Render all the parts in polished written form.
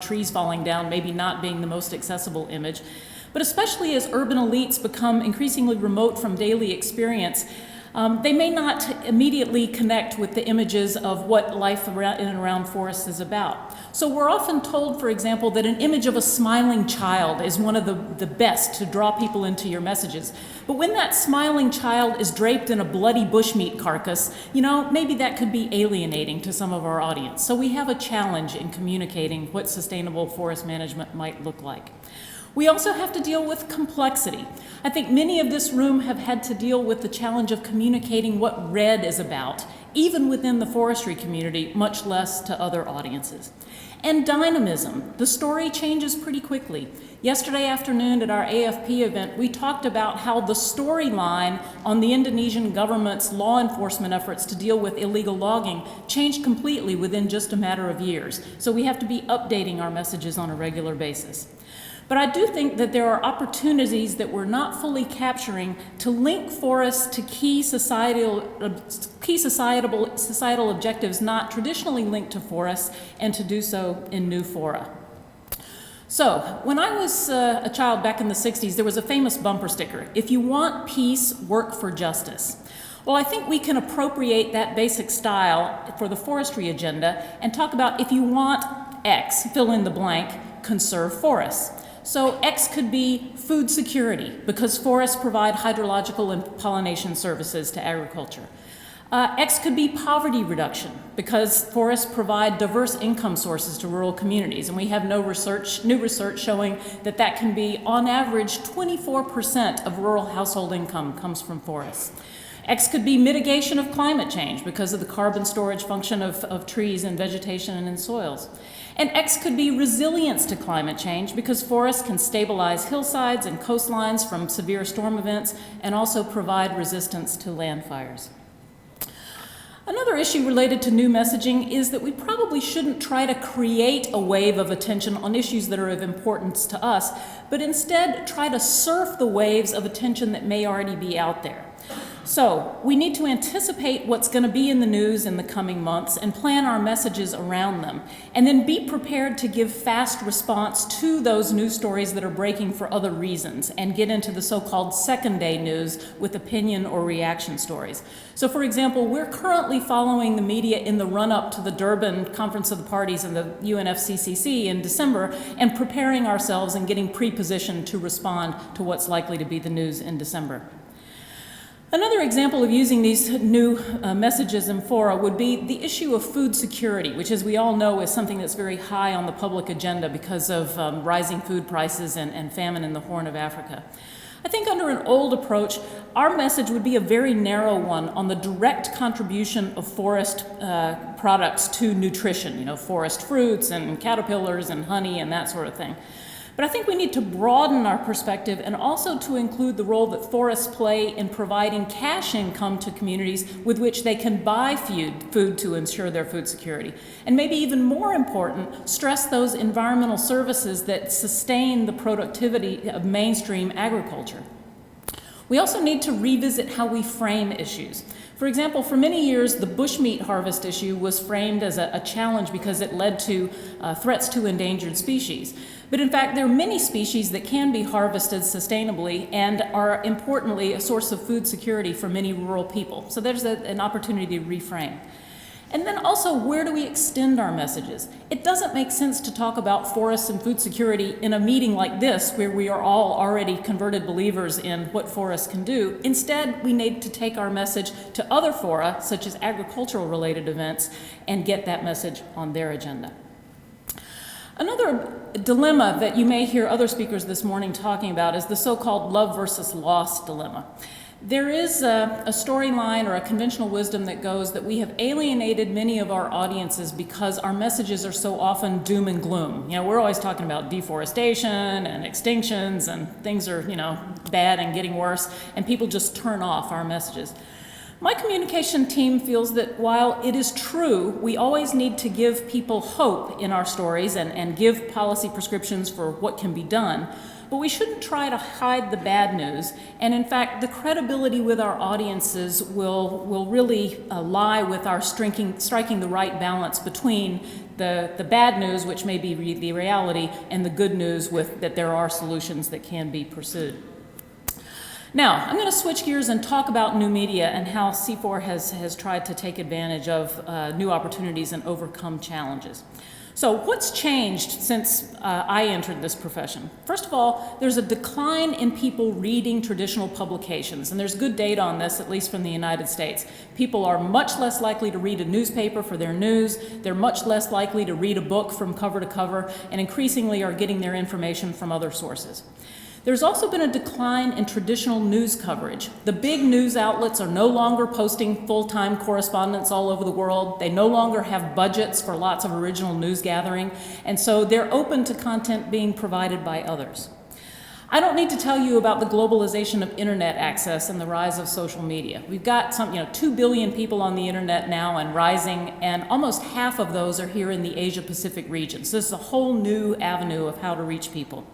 trees falling down maybe not being the most accessible image. But especially as urban elites become increasingly remote from daily experience, they may not immediately connect with the images of what life in and around forests is about. So we're often told, for example, that an image of a smiling child is one of the best to draw people into your messages. But when that smiling child is draped in a bloody bushmeat carcass, maybe that could be alienating to some of our audience. So we have a challenge in communicating what sustainable forest management might look like. We also have to deal with complexity. I think many of this room have had to deal with the challenge of communicating what RED is about, even within the forestry community, much less to other audiences. And dynamism. The story changes pretty quickly. Yesterday afternoon at our AFP event, we talked about how the storyline on the Indonesian government's law enforcement efforts to deal with illegal logging changed completely within just a matter of years. So we have to be updating our messages on a regular basis. But I do think that there are opportunities that we're not fully capturing to link forests to key societal objectives not traditionally linked to forests, and to do so in new fora. So, when I was a child back in the 60s, there was a famous bumper sticker: "If you want peace, work for justice." Well, I think we can appropriate that basic style for the forestry agenda and talk about, if you want X, fill in the blank, conserve forests. So X could be food security, because forests provide hydrological and pollination services to agriculture. X could be poverty reduction, because forests provide diverse income sources to rural communities, and we have new research showing that that can be, on average, 24% of rural household income comes from forests. X could be mitigation of climate change because of the carbon storage function of trees and vegetation and in soils. And X could be resilience to climate change because forests can stabilize hillsides and coastlines from severe storm events and also provide resistance to land fires. Another issue related to new messaging is that we probably shouldn't try to create a wave of attention on issues that are of importance to us, but instead try to surf the waves of attention that may already be out there. So we need to anticipate what's going to be in the news in the coming months and plan our messages around them, and then be prepared to give fast response to those news stories that are breaking for other reasons, and get into the so-called second-day news with opinion or reaction stories. So for example, we're currently following the media in the run-up to the Durban Conference of the Parties and the UNFCCC in December, and preparing ourselves and getting pre-positioned to respond to what's likely to be the news in December. Another example of using these new messages in fora would be the issue of food security, which, as we all know, is something that's very high on the public agenda because of rising food prices and famine in the Horn of Africa. I think under an old approach, our message would be a very narrow one on the direct contribution of forest products to nutrition, forest fruits and caterpillars and honey and that sort of thing. But I think we need to broaden our perspective and also to include the role that forests play in providing cash income to communities with which they can buy food to ensure their food security. And maybe even more important, stress those environmental services that sustain the productivity of mainstream agriculture. We also need to revisit how we frame issues. For example, for many years, the bushmeat harvest issue was framed as a challenge because it led to threats to endangered species. But in fact, there are many species that can be harvested sustainably and are, importantly, a source of food security for many rural people. So there's an opportunity to reframe. And then also, where do we extend our messages? It doesn't make sense to talk about forests and food security in a meeting like this, where we are all already converted believers in what forests can do. Instead, we need to take our message to other fora, such as agricultural-related events, and get that message on their agenda. Another dilemma that you may hear other speakers this morning talking about is the so-called love versus loss dilemma. There is a storyline or a conventional wisdom that goes that we have alienated many of our audiences because our messages are so often doom and gloom. We're always talking about deforestation and extinctions and things are, bad and getting worse, and people just turn off our messages. My communication team feels that while it is true we always need to give people hope in our stories and give policy prescriptions for what can be done, but we shouldn't try to hide the bad news. And in fact, the credibility with our audiences will really lie with our striking the right balance between the bad news, which may be the reality, and the good news that there are solutions that can be pursued. Now, I'm going to switch gears and talk about new media and how C4 has tried to take advantage of new opportunities and overcome challenges. So what's changed since I entered this profession? First of all, there's a decline in people reading traditional publications, and there's good data on this, at least from the United States. People are much less likely to read a newspaper for their news, they're much less likely to read a book from cover to cover, and increasingly are getting their information from other sources. There's also been a decline in traditional news coverage. The big news outlets are no longer posting full-time correspondents all over the world. They no longer have budgets for lots of original news gathering, and so they're open to content being provided by others. I don't need to tell you about the globalization of internet access and the rise of social media. We've got 2 billion people on the internet now and rising, and almost half of those are here in the Asia-Pacific region. So this is a whole new avenue of how to reach people.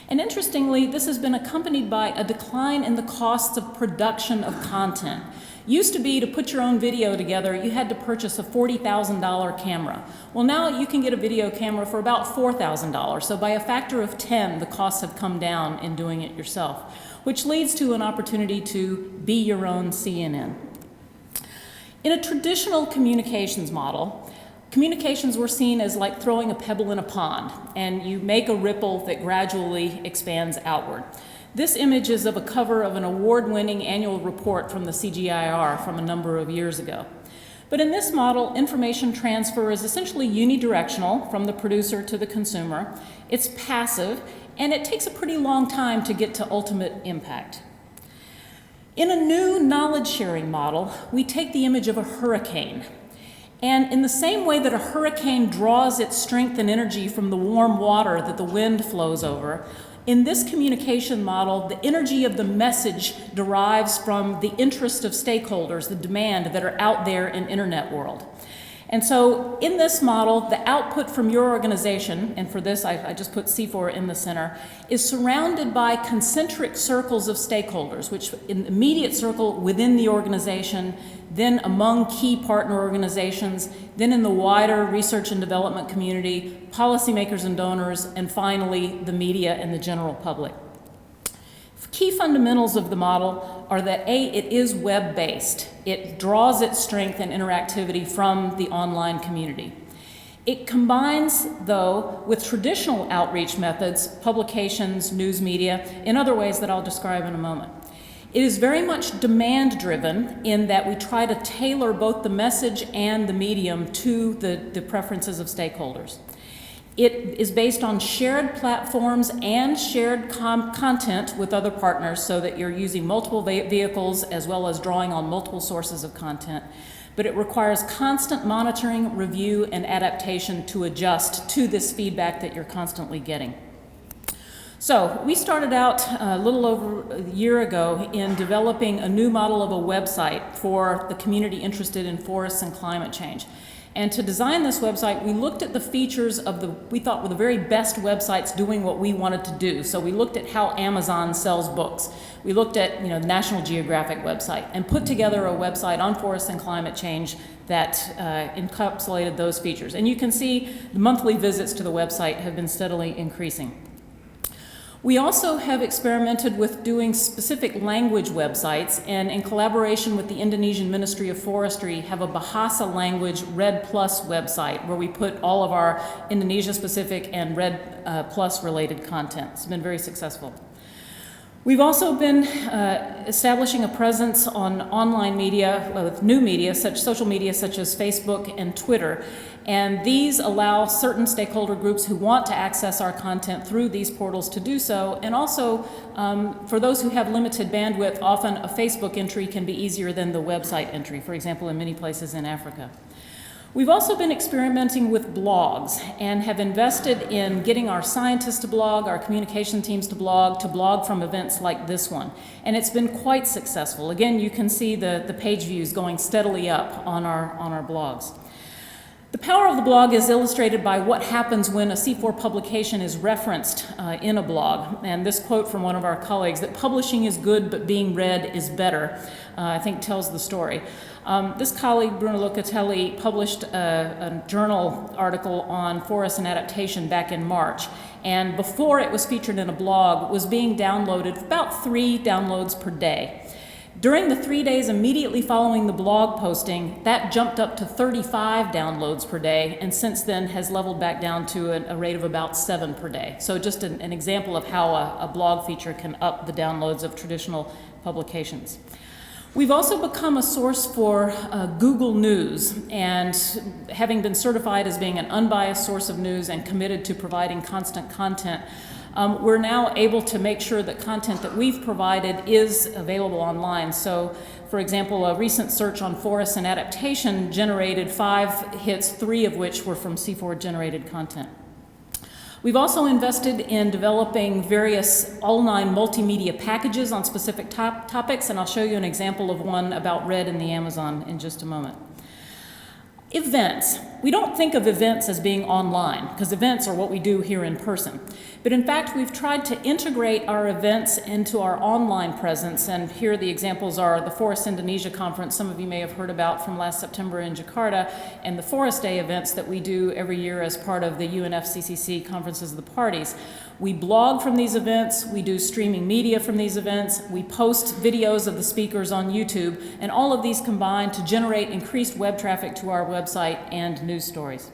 And interestingly, this has been accompanied by a decline in the costs of production of content. Used to be to put your own video together, you had to purchase a $40,000 camera. Well, now you can get a video camera for about $4,000. So by a factor of 10, the costs have come down in doing it yourself, which leads to an opportunity to be your own CNN. In a traditional communications model, communications were seen as like throwing a pebble in a pond, and you make a ripple that gradually expands outward. This image is of a cover of an award-winning annual report from the CGIAR from a number of years ago. But in this model, information transfer is essentially unidirectional from the producer to the consumer. It's passive, and it takes a pretty long time to get to ultimate impact. In a new knowledge-sharing model, we take the image of a hurricane. And in the same way that a hurricane draws its strength and energy from the warm water that the wind flows over, in this communication model, the energy of the message derives from the interest of stakeholders, the demand that are out there in internet world. And so in this model, the output from your organization, and for this I just put C4 in the center, is surrounded by concentric circles of stakeholders, which in the immediate circle within the organization, then among key partner organizations, then in the wider research and development community, policymakers and donors, and finally the media and the general public. Key fundamentals of the model are that A, it is web-based. It draws its strength and interactivity from the online community. It combines, though, with traditional outreach methods, publications, news media, in other ways that I'll describe in a moment. It is very much demand-driven in that we try to tailor both the message and the medium to the preferences of stakeholders. It is based on shared platforms and shared content with other partners so that you're using multiple vehicles as well as drawing on multiple sources of content. But it requires constant monitoring, review, and adaptation to adjust to this feedback that you're constantly getting. So we started out a little over a year ago in developing a new model of a website for the community interested in forests and climate change. And to design this website, we looked at the features of we thought were the very best websites doing what we wanted to do. So we looked at how Amazon sells books. We looked at the National Geographic website and put together a website on forests and climate change that encapsulated those features. And you can see the monthly visits to the website have been steadily increasing. We also have experimented with doing specific language websites, and in collaboration with the Indonesian Ministry of Forestry have a Bahasa language Red Plus website where we put all of our Indonesia-specific and Red Plus related content. It's been very successful. We've also been establishing a presence on online media, with new media, social media such as Facebook and Twitter. And these allow certain stakeholder groups who want to access our content through these portals to do so. And also, for those who have limited bandwidth, often a Facebook entry can be easier than the website entry, for example, in many places in Africa. We've also been experimenting with blogs and have invested in getting our scientists to blog, our communication teams to blog from events like this one. And it's been quite successful. Again, you can see the page views going steadily up on our blogs. The power of the blog is illustrated by what happens when a C4 publication is referenced in a blog. And this quote from one of our colleagues, that publishing is good but being read is better, I think tells the story. This colleague, Bruno Locatelli, published a journal article on forests and adaptation back in March. And before it was featured in a blog, was being downloaded, about 3 downloads per day. During the 3 days immediately following the blog posting, that jumped up to 35 downloads per day, and since then has leveled back down to a rate of about 7 per day. So just an example of how a blog feature can up the downloads of traditional publications. We've also become a source for Google News, and having been certified as being an unbiased source of news and committed to providing constant content, we're now able to make sure that content that we've provided is available online. So, for example, a recent search on forests and adaptation generated 5 hits, 3 of which were from C4-generated content. We've also invested in developing various all-9 multimedia packages on specific topics, and I'll show you an example of one about red in the Amazon in just a moment. Events. We don't think of events as being online, because events are what we do here in person. But in fact, we've tried to integrate our events into our online presence, and here the examples are the Forest Indonesia Conference, some of you may have heard about from last September in Jakarta, and the Forest Day events that we do every year as part of the UNFCCC Conferences of the Parties. We blog from these events, we do streaming media from these events, we post videos of the speakers on YouTube, and all of these combine to generate increased web traffic to our website and news stories.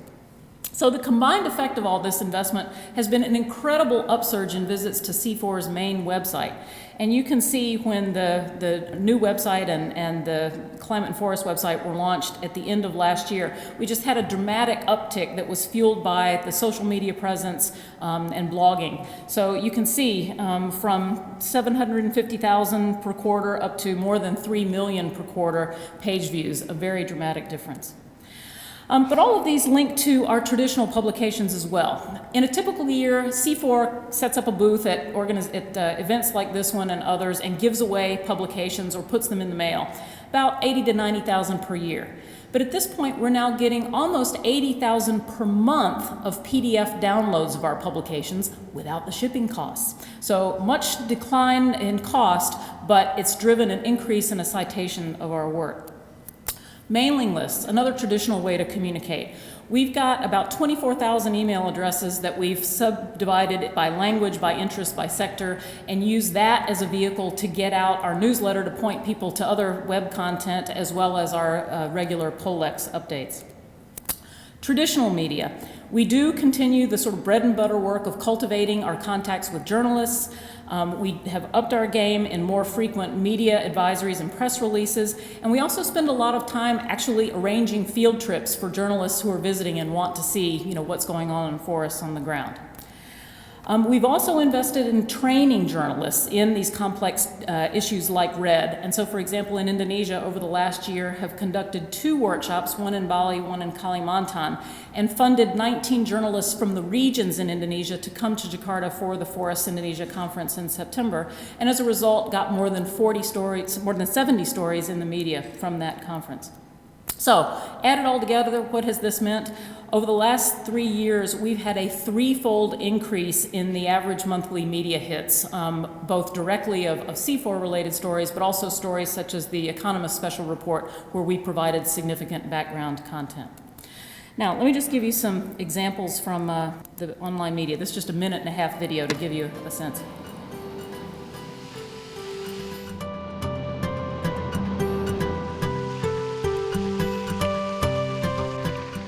So the combined effect of all this investment has been an incredible upsurge in visits to C4's main website. And you can see when the new website and the Climate and Forest website were launched at the end of last year, we just had a dramatic uptick that was fueled by the social media presence and blogging. So you can see from 750,000 per quarter up to more than 3 million per quarter page views, a very dramatic difference. But all of these link to our traditional publications as well. In a typical year, C4 sets up a booth at events like this one and others and gives away publications or puts them in the mail, about 80 to 90,000 per year. But at this point, we're now getting almost 80,000 per month of PDF downloads of our publications without the shipping costs. So much decline in cost, but it's driven an increase in a citation of our work. Mailing lists, another traditional way to communicate. We've got about 24,000 email addresses that we've subdivided by language, by interest, by sector, and use that as a vehicle to get out our newsletter to point people to other web content as well as our regular Polex updates. Traditional media. We do continue the sort of bread and butter work of cultivating our contacts with journalists. We have upped our game in more frequent media advisories and press releases, and we also spend a lot of time actually arranging field trips for journalists who are visiting and want to see, what's going on in forests on the ground. We've also invested in training journalists in these complex issues like red. And so, for example, in Indonesia over the last year have conducted 2 workshops, one in Bali, one in Kalimantan, and funded 19 journalists from the regions in Indonesia to come to Jakarta for the Forest Indonesia Conference in September. And as a result, got more than 70 stories in the media from that conference. So, add it all together, what has this meant? Over the last 3 years, we've had a 3-fold increase in the average monthly media hits, both directly of C4-related stories, but also stories such as the Economist Special Report, where we provided significant background content. Now, let me just give you some examples from the online media. This is just a 1.5-minute video to give you a sense.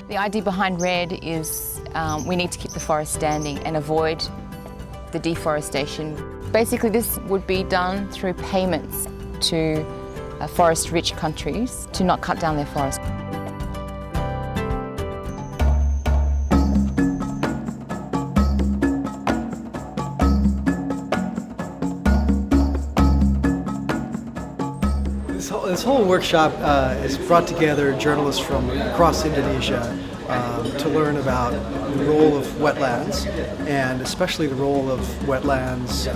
The idea behind RED is we need to keep the forest standing and avoid the deforestation. Basically, this would be done through payments to forest-rich countries to not cut down their forests. This whole workshop has brought together journalists from across Indonesia to learn about the role of wetlands, and especially the role of wetlands